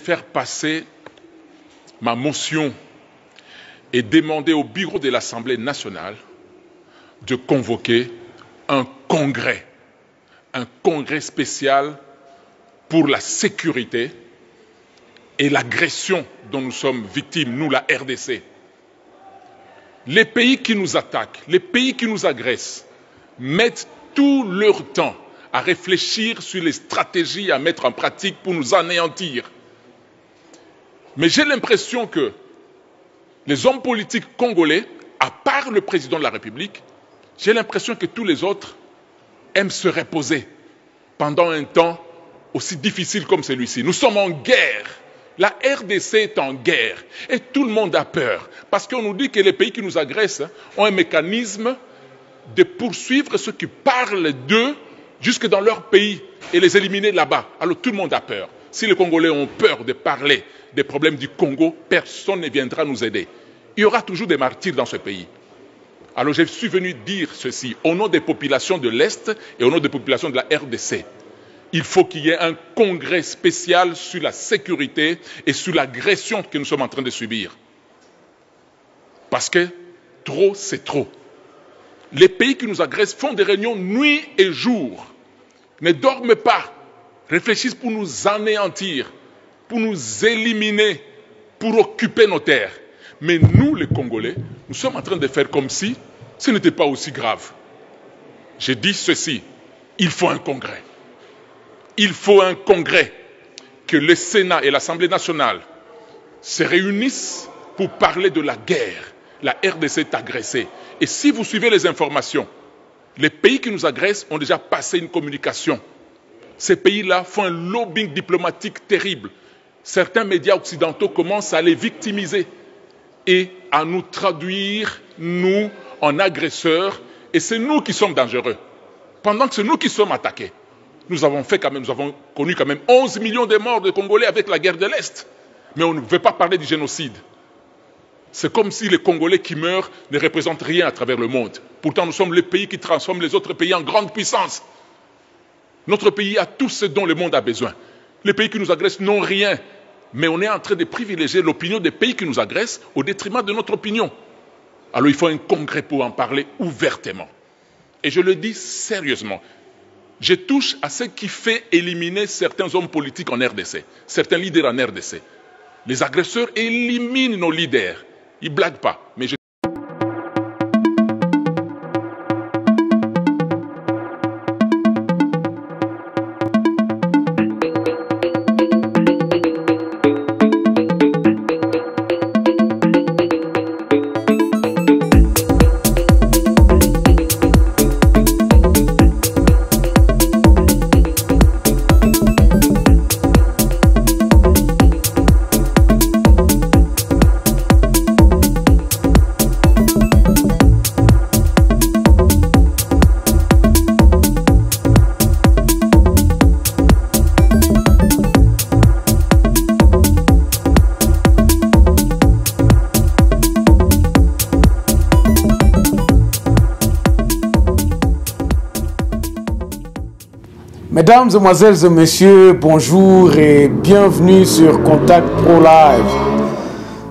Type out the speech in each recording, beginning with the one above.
faire passer ma motion et demander au bureau de l'Assemblée nationale de convoquer un congrès spécial pour la sécurité et l'agression dont nous sommes victimes, nous, la RDC. Les pays qui nous attaquent, les pays qui nous agressent, mettent tout leur temps à réfléchir sur les stratégies à mettre en pratique pour nous anéantir. Mais j'ai l'impression que les hommes politiques congolais, à part le président de la République, j'ai l'impression que tous les autres aiment se reposer pendant un temps aussi difficile comme celui-ci. Nous sommes en guerre. La RDC est en guerre et tout le monde a peur parce qu'on nous dit que les pays qui nous agressent ont un mécanisme de poursuivre ceux qui parlent d'eux jusque dans leur pays et les éliminer là-bas. Alors tout le monde a peur. Si les Congolais ont peur de parler des problèmes du Congo, personne ne viendra nous aider. Il y aura toujours des martyrs dans ce pays. Alors je suis venu dire ceci au nom des populations de l'Est et au nom des populations de la RDC. Il faut qu'il y ait un congrès spécial sur la sécurité et sur l'agression que nous sommes en train de subir. Parce que trop, c'est trop. Les pays qui nous agressent font des réunions nuit et jour, ne dorment pas, réfléchissent pour nous anéantir, pour nous éliminer, pour occuper nos terres. Mais nous, les Congolais, nous sommes en train de faire comme si ce n'était pas aussi grave. J'ai dit ceci, il faut un congrès. Il faut un congrès, que le Sénat et l'Assemblée nationale se réunissent pour parler de la guerre. La RDC est agressée. Et si vous suivez les informations, les pays qui nous agressent ont déjà passé une communication. Ces pays-là font un lobbying diplomatique terrible. Certains médias occidentaux commencent à les victimiser et à nous traduire, nous, en agresseurs. Et c'est nous qui sommes dangereux. Pendant que c'est nous qui sommes attaqués. Nous avons connu quand même 11 millions de morts de Congolais avec la guerre de l'Est. Mais on ne veut pas parler du génocide. C'est comme si les Congolais qui meurent ne représentent rien à travers le monde. Pourtant, nous sommes les pays qui transforment les autres pays en grande puissance. Notre pays a tout ce dont le monde a besoin. Les pays qui nous agressent n'ont rien. Mais on est en train de privilégier l'opinion des pays qui nous agressent au détriment de notre opinion. Alors il faut un congrès pour en parler ouvertement. Et je le dis sérieusement. Je touche à ce qui fait éliminer certains hommes politiques en RDC, certains leaders en RDC. Les agresseurs éliminent nos leaders. Ils ne blaguent pas. Mais Mesdames, Mesdemoiselles et Messieurs, bonjour et bienvenue sur Contact Pro Live.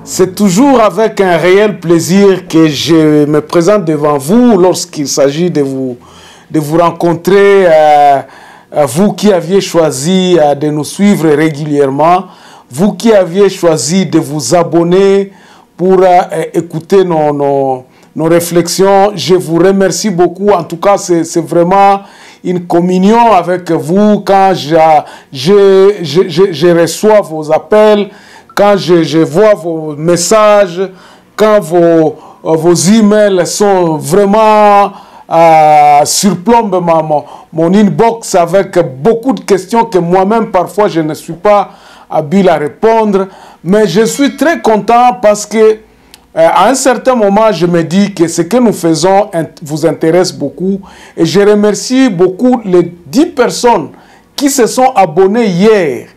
C'est toujours avec un réel plaisir que je me présente devant vous lorsqu'il s'agit de vous rencontrer, vous qui aviez choisi de nous suivre régulièrement, vous qui aviez choisi de vous abonner pour écouter nos réflexions. Je vous remercie beaucoup. En tout cas, c'est vraiment une communion avec vous quand je reçois vos appels, quand je vois vos messages, quand vos emails sont vraiment surplombent mon inbox avec beaucoup de questions que moi-même parfois je ne suis pas habile à répondre. Mais je suis très content parce que à un certain moment, je me dis que ce que nous faisons vous intéresse beaucoup. Et je remercie beaucoup les 10 personnes qui se sont abonnées hier.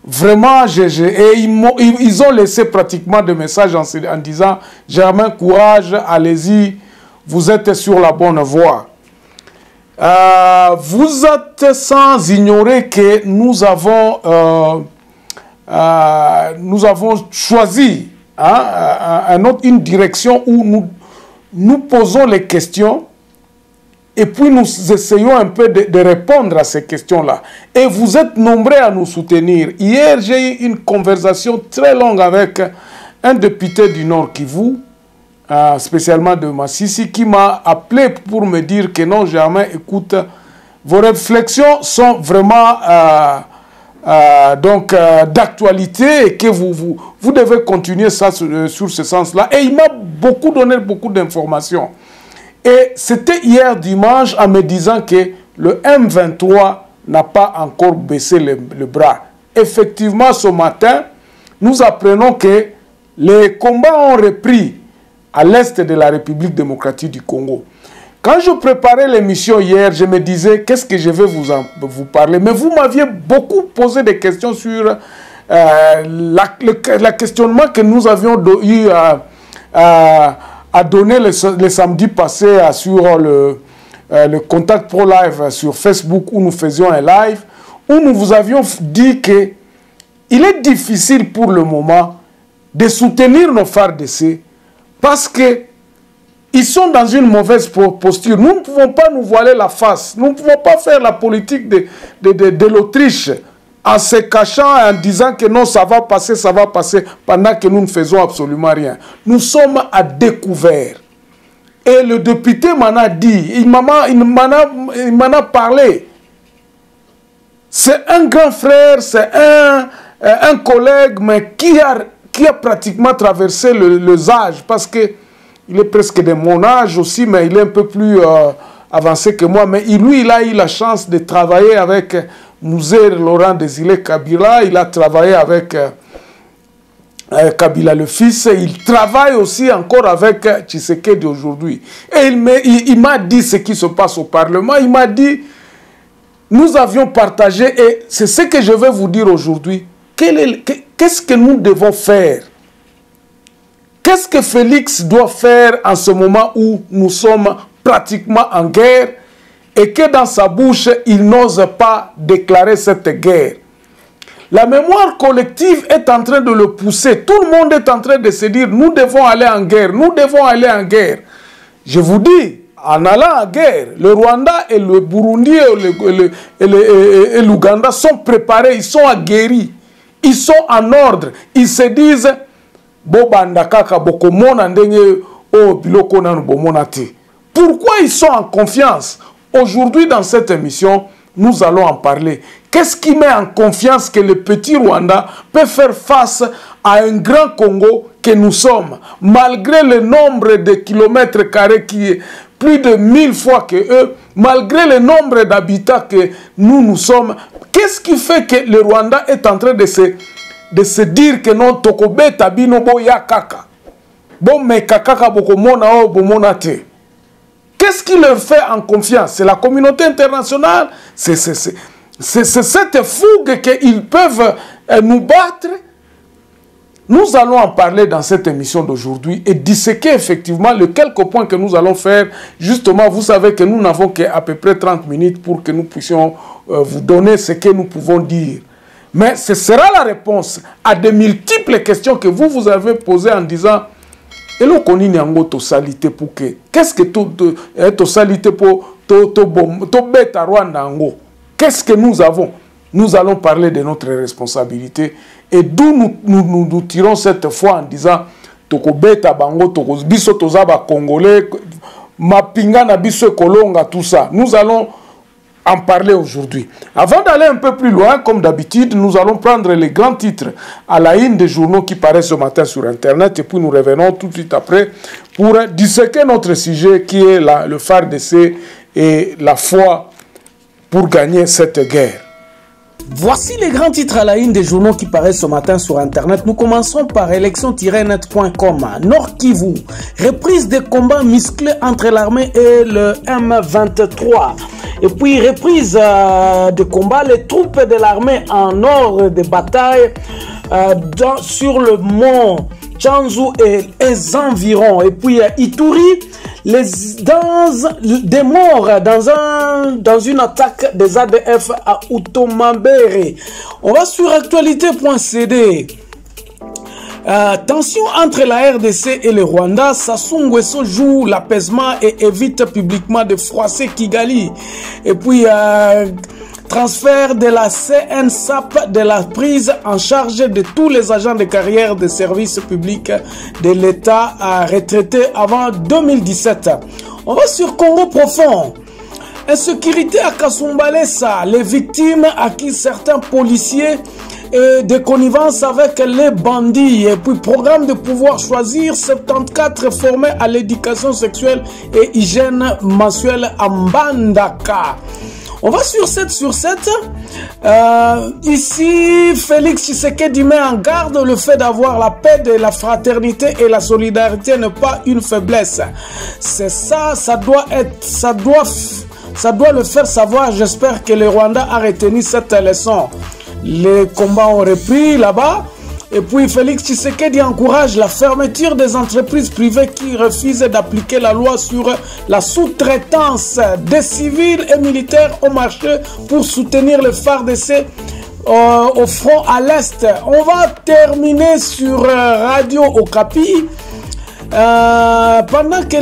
Vraiment, ils ont laissé pratiquement des messages en disant « Germain, courage, allez-y, vous êtes sur la bonne voie ». Vous êtes sans ignorer que nous avons nous avons choisi une direction où nous posons les questions et puis nous essayons un peu de répondre à ces questions-là. Et vous êtes nombreux à nous soutenir. Hier, j'ai eu une conversation très longue avec un député du Nord Kivu, spécialement de Massissi, qui m'a appelé pour me dire que non, Germain, écoute, vos réflexions sont vraiment d'actualité et que vous devez continuer ça sur ce sens-là. Et il m'a donné beaucoup d'informations. Et c'était hier dimanche en me disant que le M23 n'a pas encore baissé le bras. Effectivement, ce matin, nous apprenons que les combats ont repris à l'est de la République démocratique du Congo. Quand je préparais l'émission hier, je me disais, qu'est-ce que je vais vous parler? Mais vous m'aviez beaucoup posé des questions sur le questionnement que nous avions eu à donner le samedi passé sur le Contact Pro Live sur Facebook, où nous faisions un live, où nous vous avions dit que il est difficile pour le moment de soutenir nos FARDC parce que ils sont dans une mauvaise posture. Nous ne pouvons pas nous voiler la face. Nous ne pouvons pas faire la politique de l'Autriche en se cachant et en disant que non, ça va passer, pendant que nous ne faisons absolument rien. Nous sommes à découvert. Et le député m'en a dit, il m'en a parlé. C'est un grand frère, c'est un collègue, mais qui a pratiquement traversé les âges, parce que il est presque de mon âge aussi, mais il est un peu plus avancé que moi. Mais lui, il a eu la chance de travailler avec Mouzé Laurent Désiré Kabila. Il a travaillé avec Kabila le fils. Il travaille aussi encore avec Tshisekedi aujourd'hui. Et il m'a dit ce qui se passe au Parlement. Il m'a dit, nous avions partagé, et c'est ce que je vais vous dire aujourd'hui. Qu'est-ce que nous devons faire? Qu'est-ce que Félix doit faire en ce moment où nous sommes pratiquement en guerre et que dans sa bouche, il n'ose pas déclarer cette guerre? La mémoire collective est en train de le pousser. Tout le monde est en train de se dire, nous devons aller en guerre, nous devons aller en guerre. Je vous dis, en allant en guerre, le Rwanda et le Burundi et l'Ouganda sont préparés, ils sont aguerris, ils sont en ordre, ils se disent, pourquoi ils sont en confiance? Aujourd'hui, dans cette émission, nous allons en parler. Qu'est-ce qui met en confiance que le petit Rwanda peut faire face à un grand Congo que nous sommes, malgré le nombre de kilomètres carrés qui est plus de 1000 fois que eux, malgré le nombre d'habitants que nous sommes? Qu'est-ce qui fait que le Rwanda est en train de se dire que non, tokobe tabino boya kaka. Bon, mais kaka boko mona o bomonate. Qu'est-ce qui leur fait en confiance? C'est la communauté internationale. C'est cette fougue qu'ils peuvent nous battre. Nous allons en parler dans cette émission d'aujourd'hui et disséquer effectivement les quelques points que nous allons faire. Justement, vous savez que nous n'avons qu'à peu près 30 minutes pour que nous puissions vous donner ce que nous pouvons dire. Mais ce sera la réponse à de multiples questions que vous avez posées en disant et l'on connaît n'yango to salité pour que qu'est-ce que to salité pour to beta Rwanda ngo? Qu'est-ce que nous avons? Nous allons parler de notre responsabilité et d'où nous tirons cette fois en disant toko beta bango toko biso tozaba congolais mapinga na biso kolonga tout ça. Nous allons en parler aujourd'hui. Avant d'aller un peu plus loin, comme d'habitude, nous allons prendre les grands titres à la une des journaux qui paraissent ce matin sur Internet et puis nous revenons tout de suite après pour disséquer notre sujet qui est le FARDC et la foi pour gagner cette guerre. Voici les grands titres à la une des journaux qui paraissent ce matin sur Internet. Nous commençons par élection-net.com. Nord Kivu, reprise des combats musclés entre l'armée et le M23. Et puis reprise de combat, les troupes de l'armée en ordre de bataille sur le mont Tchanzu et les environs. Et puis Ituri, des morts dans une attaque des ADF à Outomambere. On va sur actualité.cd. Tension entre la RDC et le Rwanda, Sassou Nguesso joue l'apaisement et évite publiquement de froisser Kigali. Et puis, transfert de la CNSAP de la prise en charge de tous les agents de carrière de services publics de l'État retraités avant 2017. On va sur Congo profond. Insécurité à Kasumbalesa, les victimes à qui certains policiers de connivence avec les bandits. Et puis programme de pouvoir choisir 74 formés à l'éducation sexuelle et hygiène mensuelle à Mbandaka. On va sur 7 sur 7. Ici, Félix Tshisekedi met en garde le fait d'avoir la paix, de la fraternité et la solidarité n'est pas une faiblesse. C'est ça, ça doit le faire savoir. J'espère que le Rwanda a retenu cette leçon. Les combats ont repris là-bas. Et puis Félix Tshisekedi encourage la fermeture des entreprises privées qui refusent d'appliquer la loi sur la sous-traitance des civils et militaires au marché pour soutenir le FARDC au front à l'Est. On va terminer sur Radio Okapi. Pendant que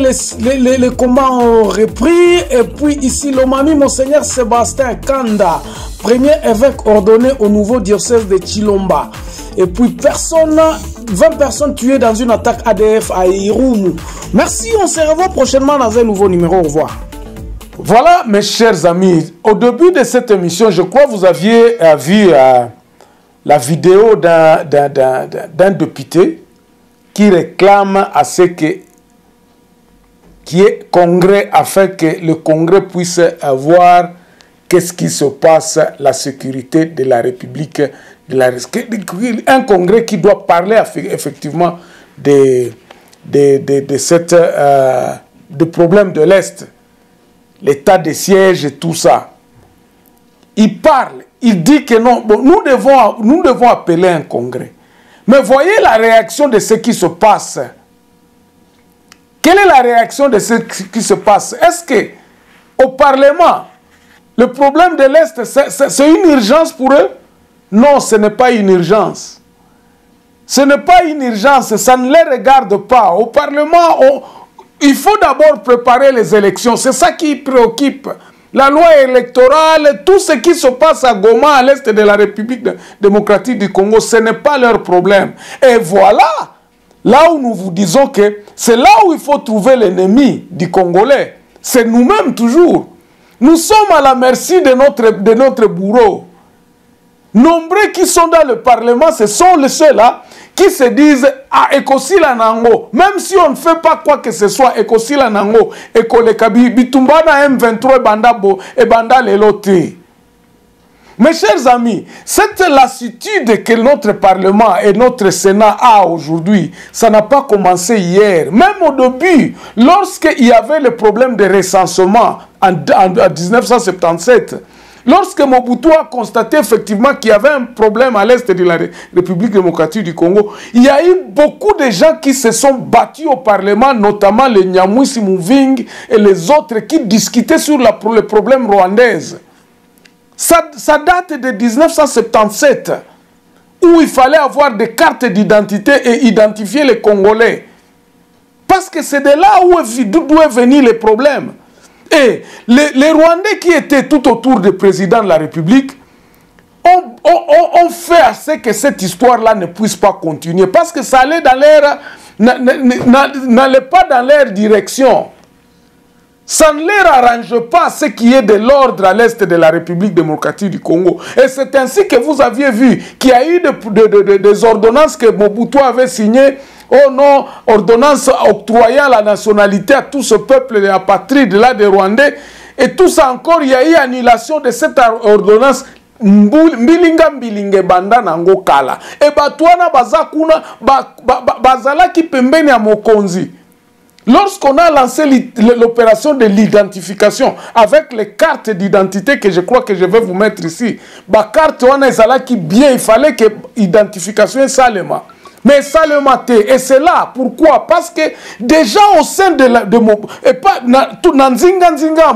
les combats ont repris, et puis ici Lomami, Monseigneur Sébastien Kanda, premier évêque ordonné au nouveau diocèse de Chilomba. Et puis 20 personnes tuées dans une attaque ADF à Irumu. Merci, on se revoit prochainement dans un nouveau numéro. Au revoir. Voilà, mes chers amis, au début de cette émission, je crois que vous aviez vu la vidéo d'un député qui réclame à ce qu'il y ait congrès afin que le congrès puisse voir qu'est-ce qui se passe, la sécurité de la République, un congrès qui doit parler effectivement des problèmes de l'Est, l'état de siège et tout ça. Il parle, il dit que non, bon, nous devons appeler un congrès. Mais voyez la réaction de ce qui se passe. Quelle est la réaction de ce qui se passe? Est-ce que au Parlement, le problème de l'Est, c'est une urgence pour eux? Non, ce n'est pas une urgence. Ce n'est pas une urgence, ça ne les regarde pas. Au Parlement, il faut d'abord préparer les élections. C'est ça qui préoccupe. La loi électorale, tout ce qui se passe à Goma, à l'est de la République démocratique du Congo, ce n'est pas leur problème. Et voilà, là où nous vous disons que c'est là où il faut trouver l'ennemi du Congolais. C'est nous-mêmes toujours. Nous sommes à la merci de notre bourreau. Nombreux qui sont dans le Parlement, ce sont ceux-là qui se disent « Ah, Ekosila Nango », même si on ne fait pas quoi que ce soit, Ekosila Nango, Ekolekabi, Bitumbana M23 Bandabo et Banda Lelote. Mes chers amis, cette lassitude que notre Parlement et notre Sénat a aujourd'hui, ça n'a pas commencé hier. Même au début, lorsqu'il y avait le problème de recensement en 1977, lorsque Mobutu a constaté effectivement qu'il y avait un problème à l'est de la République démocratique du Congo, il y a eu beaucoup de gens qui se sont battus au Parlement, notamment les Nyamwisi Muving et les autres qui discutaient sur le problème rwandais. Ça date de 1977, où il fallait avoir des cartes d'identité et identifier les Congolais. Parce que c'est de là d'où est venu les problèmes. Et les Rwandais qui étaient tout autour du président de la République ont fait à ce que cette histoire-là ne puisse pas continuer. Parce que ça allait dans n'allait pas dans leur direction. Ça ne leur arrange pas ce qui est de l'ordre à l'est de la République démocratique du Congo. Et c'est ainsi que vous aviez vu qu'il y a eu des ordonnances que Mobutu avait signées. Oh non, ordonnance octroyant la nationalité à tout ce peuple de la patrie de là des Rwandais. Et tout ça encore, il y a eu annulation de cette ordonnance. Mbilinga banda nango kala. Et batouana bazakuna bazala ki pembeni ya mokonzi. Lorsqu'on a lancé l'opération de l'identification avec les cartes d'identité que je crois que je vais vous mettre ici, carte wana ezala qui bien, il fallait que l'identification est salema. Mais ça le maté. Et c'est là. Pourquoi? Parce que déjà au sein de mon... Et pas... Tout Nanzinga Nzinga.